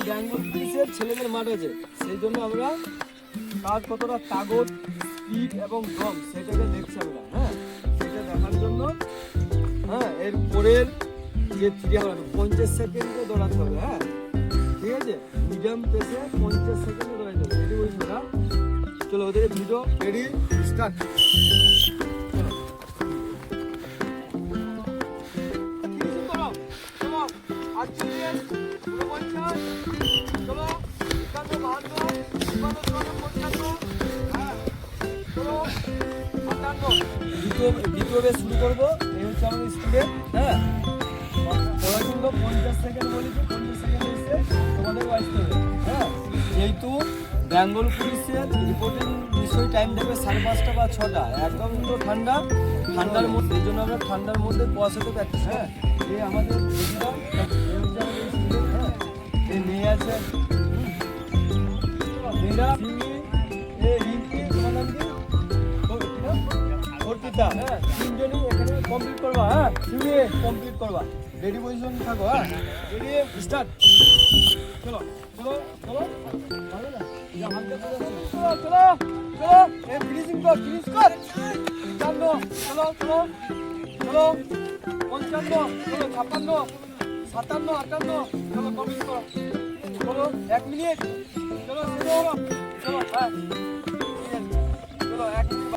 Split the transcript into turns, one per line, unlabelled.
বেঙ্গল পুলিশের ছেলেদের মাঠ আছে, সেই জন্য আমরা কাজ কতটা কাগজ, স্পিড এবং দম সেটাকে দেখছি আমরা। হ্যাঁ, সেটা দেখার জন্য এর পরের যে 50 সেকেন্ডে দৌড়াতে হবে। হ্যাঁ, ঠিক আছে, মিডিয়াম পেসে 50 সেকেন্ডে দৌড়াতে হবে। রেডি বলছি না? চলো ওদের ভিডিও রেডি স্টার্ট। দ্বিতীয় বেশ শুরু করবো। এই হচ্ছে আমাদের স্টুডেন্ট। হ্যাঁ, ওরা কিন্তু 50 সেকেন্ড বলেছে, 50 সেকেন্ড এসে তোমাদের আসতে হবে। হ্যাঁ, যেহেতু বেঙ্গল পুলিশের রিপোর্টিং নিশ্চয়ই টাইম দেবে 5:30 বা 6টা, একদম তো ঠান্ডার মধ্যে, এই জন্য আমরা ঠান্ডার মধ্যে কুয়াশাতে প্র্যাকটিস। হ্যাঁ, এই আমাদের এই মেয়ে আছে, মেয়েরা হ্যাঁ, তিনজনই এখানে কমপ্লিট করবা। হ্যাঁ, কমপ্লিট করবা। রেডি পজিশন থাকো। হ্যাঁ, রেডি স্টার্ট। চলো চলো চলো, ভালো না? চলো চলো চলো, ফিনিশিং কর, ফিনিশ কর। 55, চলো চলো চলো, 55, চলো 56, 57, 58, চলো কমপ্লিট করো। চলো 1 মিনিট, চলো চলো চলো। হ্যাঁ, চলো 1 মিনিট।